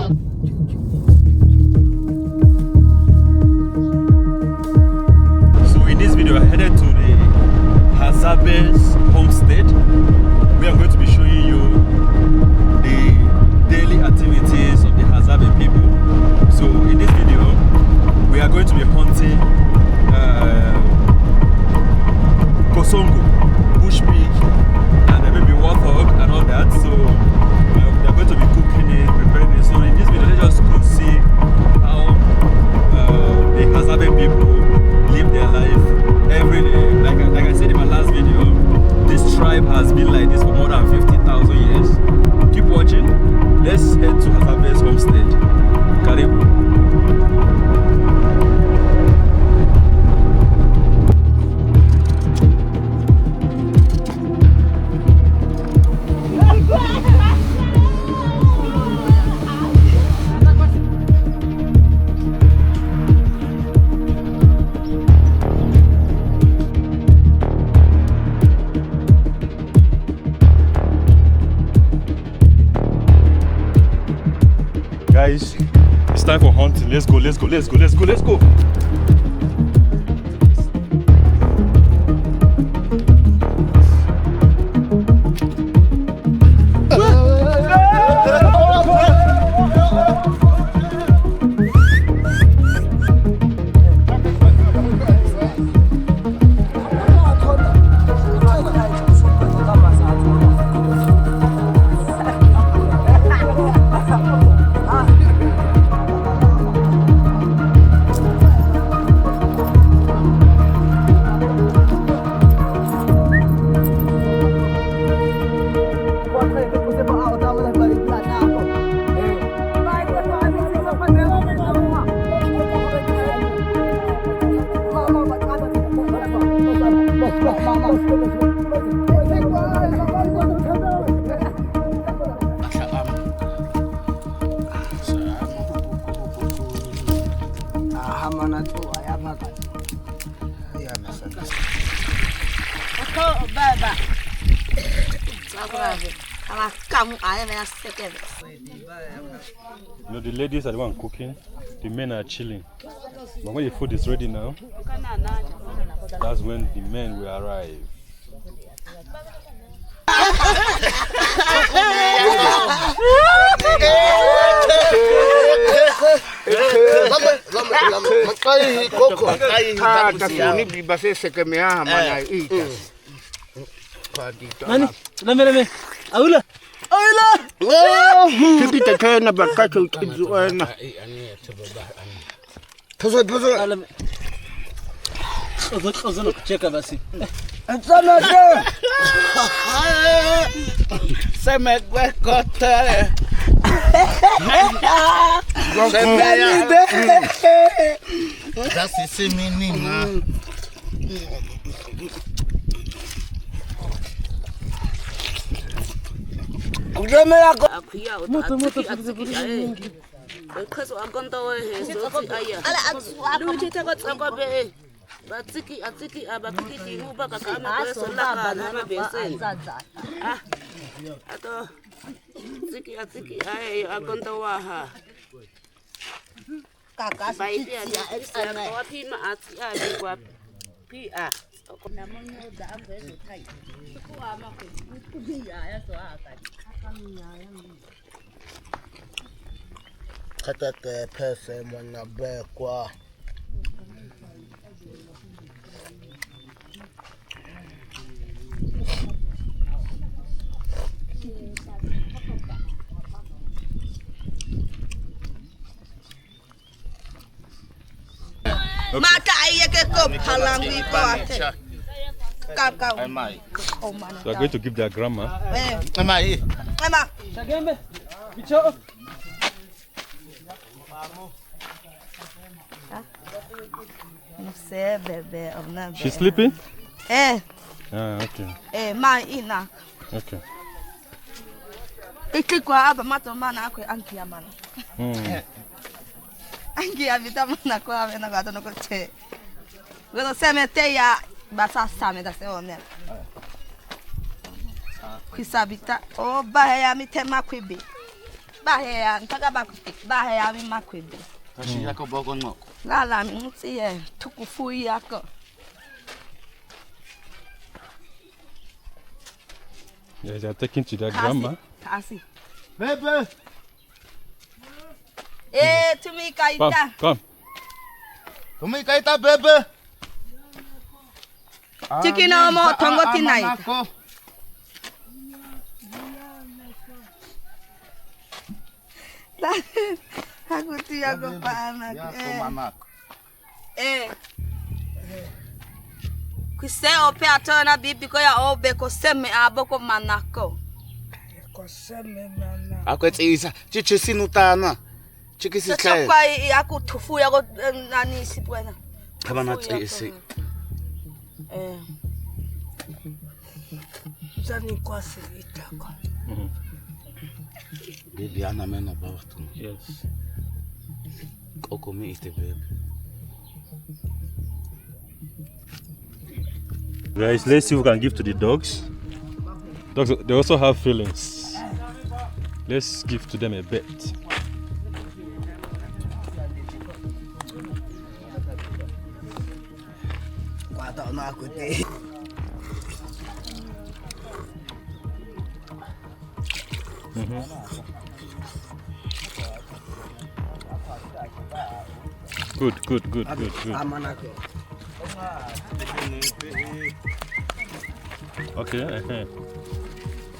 So in this video, I headed to the Hadza homestead. We are going to be showing you the daily activities of the Hadza people. So in this video, we are going to be hunting kosongo, bush pig, and maybe warthog and all that. So they're going to be cooking it, preparing it. So in this video, let's just go see how the Hadza people live their life every day. Like I said in my last video, this tribe has been like this for more than 50,000 years. Keep watching. Let's head to Hadza homestead. Karibu. Guys, it's time for hunting. Let's go, let's go, let's go, let's go, let's go. You know, the ladies are the one cooking, the men are chilling. But when the food is ready now, that's when the men will arrive. Aula! Kita kena berkacau tujuan. Pasal. Azul cek apa sih? Azul ada. Semek kota. Semek. Kasih semini mah. Kata ke pese mana bekwa. Mata iya ke kop halang di bawah. Kau. So I'm going to give their grandma. Mama. Sagembe. Bicho. She's sleeping? Eh. Ah, okay. Ma ina. Okay. Ikikwa aba mato mana akwe anki ya mana. Anki ya vitamina kwa vena gato no koche. Gono semete ya basa same da se one. Kisabita o ba ya mitema kwibi. bahe ntaka bahe ami makwebe. Kashi yako bogo ngoko. Lala mutsi tukufu yako. Yes, they're taking to their grandma. Kasi. Bebe. Tumi kaita. Come. Tumi kaita bebe. Chicken omo tongo tonight. Aku tiya ko paana. Kuse ope atona bibi ko ya obe ko seme aboko manako. Ko seme mana. Akwetsa chichi sinutana. Chiki sihlaya. Kwa yaku tufu yako nani sipwena. Kama natsisi. Sani kwa sivitako. Baby ana mena bawa tu. Yes. Koko mi iste baby. Guys, let's see if we can give to the dogs. Dogs, they also have feelings. Let's give to them a bit. Good. Okay.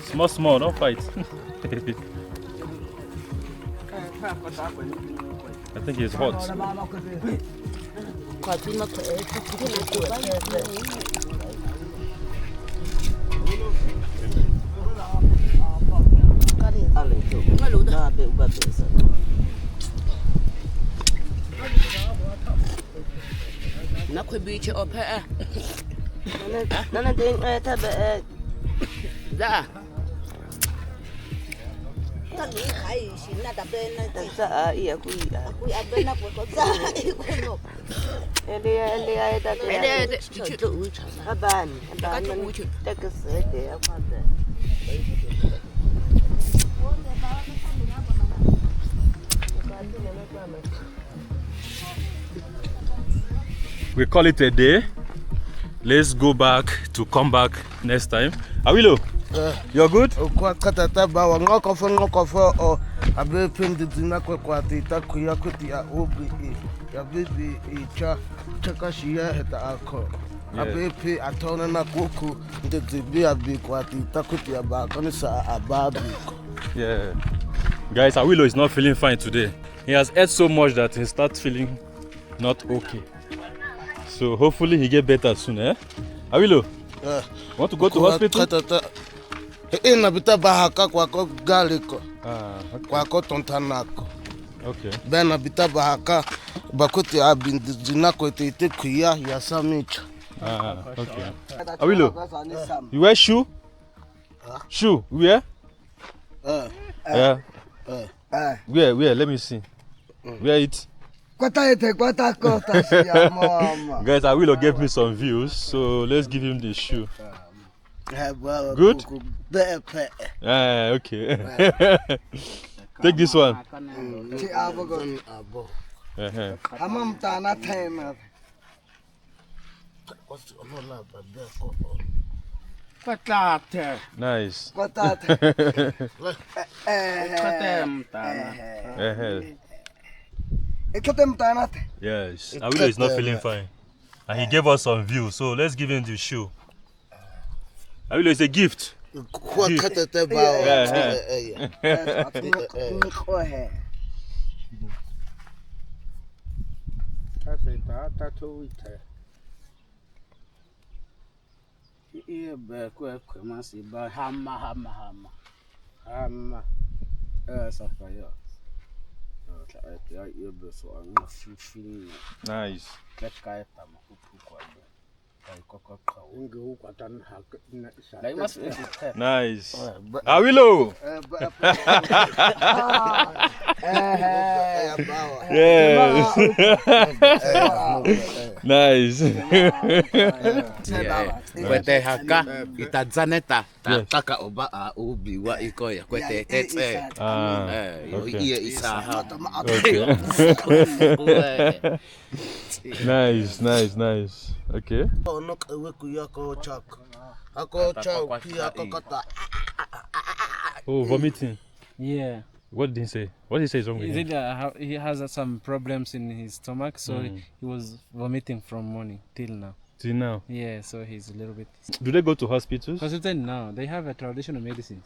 Small, don't fight. I think it's hot. Nakwebiche ope Nana ding tabe da tani khai sina tabe na sa iya ku abena ko sa ikono ele ta aban takasete amada. We call it a day. Let's go back to come back next time. Awilo, you're good? Kwa katata bawa ngoko fo o abe pendi dina kwa tita kuya kuti ya obi ya bibi icha chaka shia heta ako. Abe pe atona na kuku ndezi abi kwa tita kuti ya ba koni sa ababi. Yeah. Guys, Awilo is not feeling fine today. He has ate so much that he starts feeling not okay. So hopefully he get better soon, eh? Awilo, want to go to hospital? Ina bita bahaka kwa ko galiko. Okay. Kwa ko tontanako. Okay. Bena bita bahaka bakuti abindi zinako tete kuya ya samicha. Okay. Awilo, you wear shoe? Shoe, where? Yeah. Where? Let me see. Wear it. Guys, Awilo gave me some views, so let's give him the shoe. Good? Okay. Take this one. Nice. Yes, Awilo is not feeling fine. And he gave us some views, so let's give him the shoe. Awilo, it's a gift. Nice. Nice. Awilo! Nice. Kwete haka itazaneta taka oba ubi wa ikoya kwete tete. Okay. Isa. Okay. Nice. Okay. Oh, vomiting. Yeah. What did he say? What did he say is wrong with He him? said he has some problems in his stomach, so he was vomiting from morning till now. Till now. Yeah, so he's a little bit. Do they go to hospitals? Because then now they have a traditional medicine.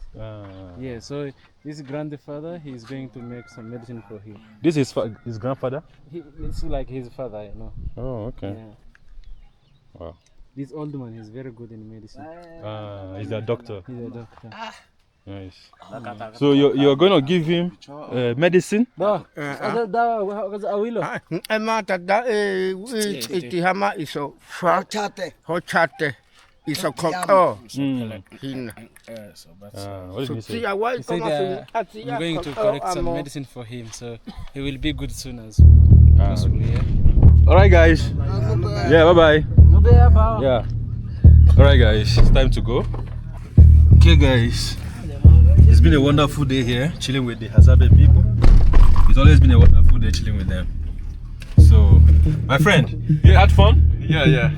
Yeah, so this grandfather, he's going to make some medicine for him. This is his grandfather? It's like his father, you know. Oh, okay. Yeah. Wow. This old man is very good in medicine. He's a doctor. He's a doctor. Nice. So you're going to give him medicine? Emata da itihama iso hochate iso koko hina. What did he say? He said I'm going to correct some medicine for him, so he will be good soon as possible. Yeah. All right, guys. Yeah, bye-bye. Yeah. All right, guys. It's time to go. Okay, guys. It's been a wonderful day here, chilling with the Hadza people. It's always been a wonderful day chilling with them. So, my friend, you had fun? Yeah.